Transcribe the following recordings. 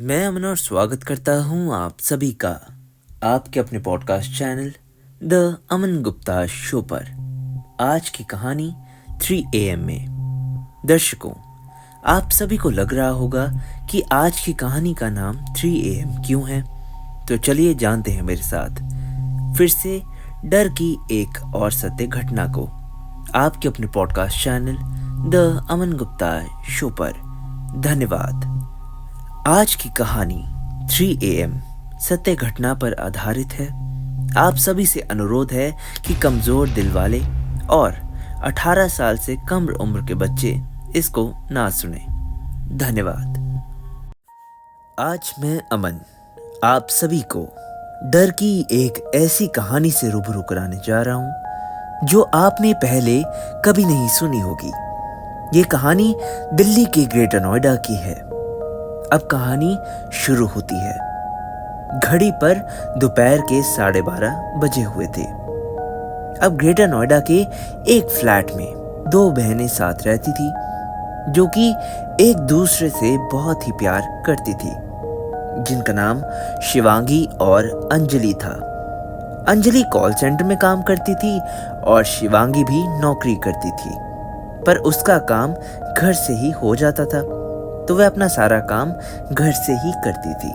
मैं अमन और स्वागत करता हूं आप सभी का आपके अपने podcast channel the Aman Gupta show पर। आज की कहानी 3 AM में। दर्शकों, आप सभी को लग रहा होगा कि आज की कहानी का नाम 3 AM क्यों है, तो चलिए जानते हैं मेरे साथ फिर से डर की एक और सत्य घटना को आपके अपने podcast channel the Aman Gupta show पर। धन्यवाद। आज की कहानी 3 AM सत्य घटना पर आधारित है। आप सभी से अनुरोध है कि कमजोर दिल वाले और 18 साल से कम उम्र के बच्चे इसको ना सुने। धन्यवाद। आज मैं अमन आप सभी को डर की एक ऐसी कहानी से रूबरू कराने जा रहा हूं जो आपने पहले कभी नहीं सुनी होगी। ये कहानी दिल्ली के ग्रेटर नोएडा की है। अब कहानी शुरू होती है। घड़ी पर दोपहर के 12:30 बजे हुए थे। अब ग्रेटर नोएडा के एक फ्लैट में 2 बहनें साथ रहती थी जो कि एक दूसरे से बहुत ही प्यार करती थी, जिनका नाम शिवांगी और अंजलि था। अंजलि कॉल सेंटर में काम करती थी और शिवांगी भी नौकरी करती थी, पर उसका काम घर से ही हो जाता था, तो वह अपना सारा काम घर से ही करती थी।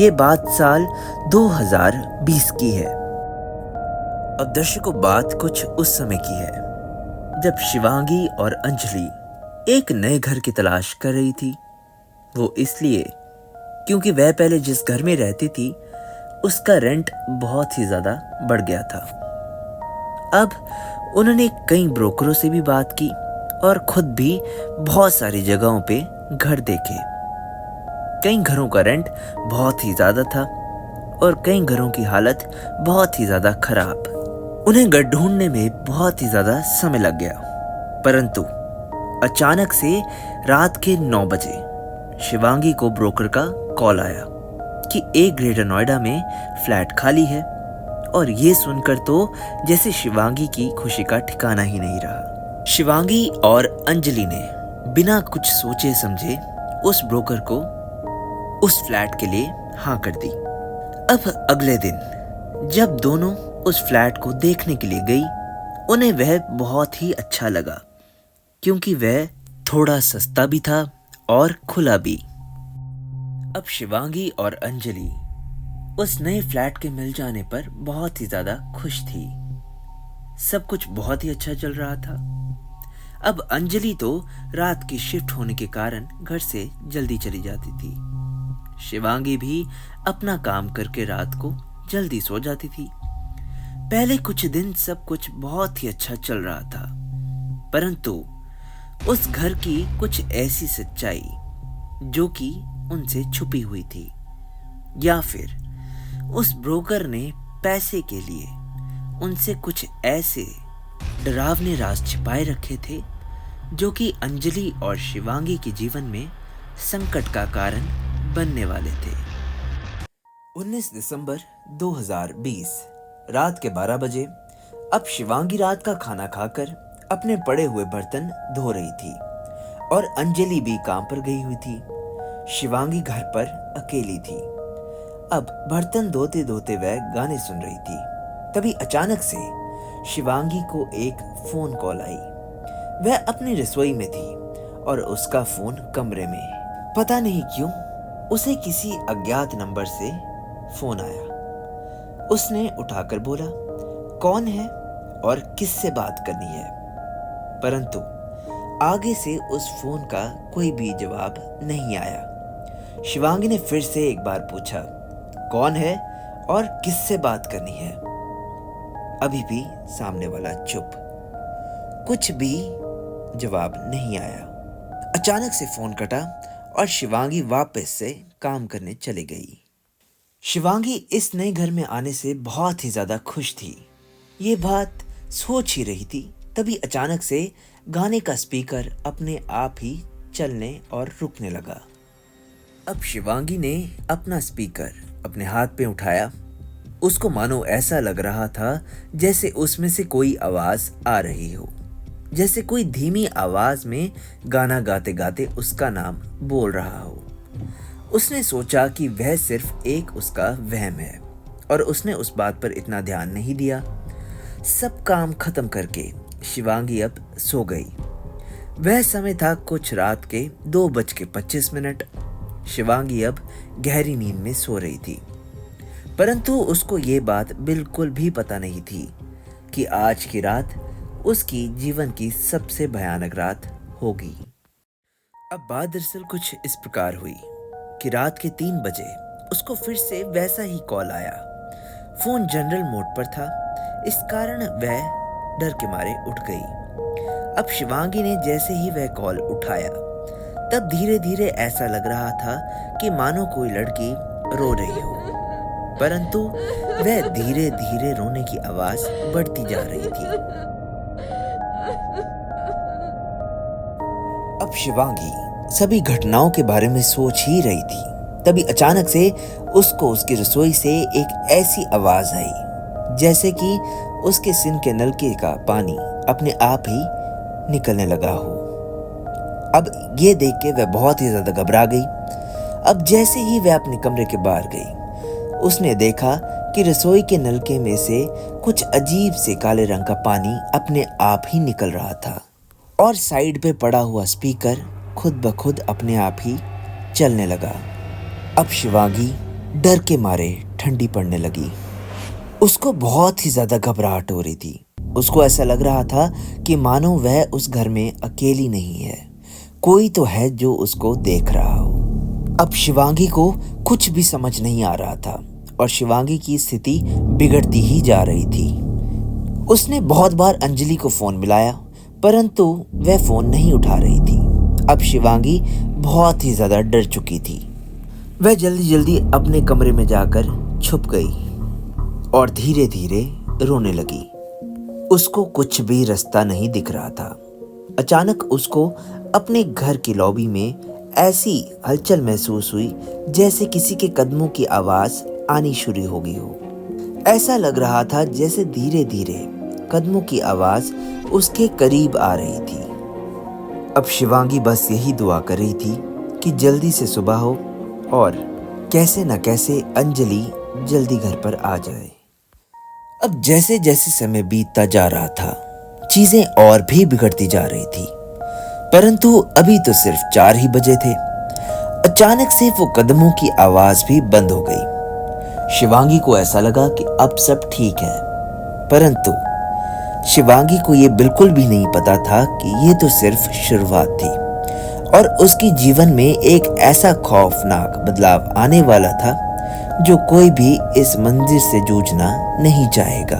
ये बात साल 2020 की है। अब दर्शकों, बात कुछ उस समय की है जब शिवांगी और अंजलि एक नए घर की तलाश कर रही थी। वो इसलिए क्योंकि वह पहले जिस घर में रहती थी उसका रेंट बहुत ही ज्यादा बढ़ गया था। अब उन्होंने कई ब्रोकरों से भी बात की और खुद भी बहुत सारी जगहों पे घर देखे। कई घरों का रेंट बहुत ही ज्यादा था और कई घरों की हालत बहुत ही ज्यादा खराब। उन्हें घर ढूंढने में बहुत ही ज्यादा समय लग गया, परंतु अचानक से रात के 9 बजे शिवांगी को ब्रोकर का कॉल आया कि एक ग्रेटर नोएडा में फ्लैट खाली है। और ये सुनकर तो जैसे शिवांगी की खुशी का ठिकाना ही नहीं रहा। शिवांगी और अंजलि ने बिना कुछ सोचे समझे उस ब्रोकर को उस फ्लैट के लिए हाँ कर दी। अब अगले दिन जब दोनों उस फ्लैट को देखने के लिए गई, उन्हें वह बहुत ही अच्छा लगा क्योंकि वह थोड़ा सस्ता भी था और खुला भी। अब शिवांगी और अंजलि उस नए फ्लैट के मिल जाने पर बहुत ही ज्यादा खुश थी। सब कुछ बहुत ही अच्छा चल रहा था। अब अंजलि तो रात की शिफ्ट होने के कारण घर से जल्दी चली जाती थी। शिवांगी भी अपना काम करके रात को जल्दी सो जाती थी। पहले कुछ दिन सब कुछ बहुत ही अच्छा चल रहा था, परंतु उस घर की कुछ ऐसी सच्चाई जो कि उनसे छुपी हुई थी, या फिर उस ब्रोकर ने पैसे के लिए उनसे कुछ ऐसे डरावने राज छिपाए रखे थे जो कि अंजलि और शिवांगी के जीवन में संकट का कारण बनने वाले थे। 19 दिसंबर 2020 रात के 12 बजे अब शिवांगी रात का खाना खाकर अपने पड़े हुए बर्तन धो रही थी और अंजलि भी काम पर गई हुई थी। शिवांगी घर पर अकेली थी। अब बर्तन धोते धोते वह गाने सुन रही थी। तभी अचानक से शिवांगी को एक फोन कॉल आई। वह अपनी रसोई में थी और उसका फोन कमरे में। पता नहीं क्यों उसे किसी अज्ञात नंबर से फोन आया। उसने उठाकर बोला, कौन है और किससे बात करनी है? परंतु आगे से उस फोन का कोई भी जवाब नहीं आया। शिवांगी ने फिर से एक बार पूछा, कौन है और किससे बात करनी है? अभी भी सामने वाला चुप, कुछ भी जवाब नहीं आया। अचानक से फोन कटा और शिवांगी वापस से काम करने चली गई। शिवांगी इस नए घर में आने से बहुत ही ज्यादा खुश थी। ये बात सोच ही रही थी, तभी अचानक से गाने का स्पीकर अपने आप ही चलने और रुकने लगा। अब शिवांगी ने अपना स्पीकर अपने हाथ पे उठाया। उसको मानो ऐसा लग रहा था जैसे उसमें से कोई आवाज आ रही हो, जैसे कोई धीमी आवाज में गाना गाते गाते उसका नाम बोल रहा हो। उसने सोचा कि वह सिर्फ एक उसका वहम है और उसने उस बात पर इतना ध्यान नहीं दिया। सब काम खत्म करके शिवांगी अब सो गई। वह समय था कुछ रात के 2:25। शिवांगी अब गहरी नींद में सो रही थी, परंतु उसको ये बात बिल्कुल भी पता नहीं थी कि आज की रात उसकी जीवन की सबसे भयानक रात होगी। अब बात दरअसल कुछ इस प्रकार हुई कि रात के 3 बजे उसको फिर से वैसा ही कॉल आया। फोन जनरल मोड पर था, इस कारण वह डर के मारे उठ गई। अब शिवांगी ने जैसे ही वह कॉल उठाया, तब धीरे धीरे ऐसा लग रहा था कि मानो कोई लड़की रो रही हो, परंतु वह धीरे धीरे रोने की आवाज बढ़ती जा रही थी। अब शिवांगी सभी घटनाओं के बारे में सोच ही रही थी, तभी अचानक से उसको उसकी रसोई से एक ऐसी आवाज आई जैसे कि उसके सिंक के नलके का पानी अपने आप ही निकलने लगा हो। अब ये देख के वह बहुत ही ज्यादा घबरा गई। अब जैसे ही वह अपने कमरे के बाहर गई, उसने देखा कि रसोई के नलके में से कुछ अजीब से काले रंग का पानी अपने आप ही निकल रहा था और साइड पे पड़ा हुआ स्पीकर खुद ब खुद अपने आप ही चलने लगा। अब शिवांगी डर के मारे ठंडी पड़ने लगी। उसको बहुत ही ज्यादा घबराहट हो रही थी। उसको ऐसा लग रहा था कि मानो वह उस घर में अकेली नहीं है, कोई तो है जो उसको देख रहा हो। अब शिवांगी को कुछ भी समझ नहीं आ रहा था और शिवांगी की स्थिति बिगड़ती ही जा रही थी। उसने बहुत बार अंजलि को फोन मिलाया, परंतु वह फोन नहीं उठा रही थी। अब शिवांगी बहुत ही ज्यादा डर चुकी थी। वह जल्दी जल्दी अपने कमरे में जाकर छुप गई और धीरे धीरे रोने लगी। उसको कुछ भी रास्ता नहीं दिख रहा था। अचानक उसको अपने घर की लॉबी में ऐसी हलचल महसूस हुई जैसे किसी के कदमों की आवाज आनी शुरू हो गई हो। ऐसा लग रहा था जैसे धीरे धीरे कदमों की आवाज उसके करीब आ रही थी। अब शिवांगी बस यही दुआ कर रही थी कि जल्दी से सुबह हो और कैसे न कैसे अंजलि जल्दी घर पर आ जाए। अब जैसे जैसे समय बीतता जा रहा था, चीजें और भी बिगड़ती जा रही थी, परंतु अभी तो सिर्फ 4 ही बजे थे। अचानक से वो कदमों की आवाज भी बंद हो गई। शिवांगी को ऐसा लगा कि अब सब ठीक है, परंतु शिवांगी को ये बिल्कुल भी नहीं पता था कि ये तो सिर्फ शुरुआत थी और उसकी जीवन में एक ऐसा खौफनाक बदलाव आने वाला था जो कोई भी इस मंजिल से जूझना नहीं चाहेगा।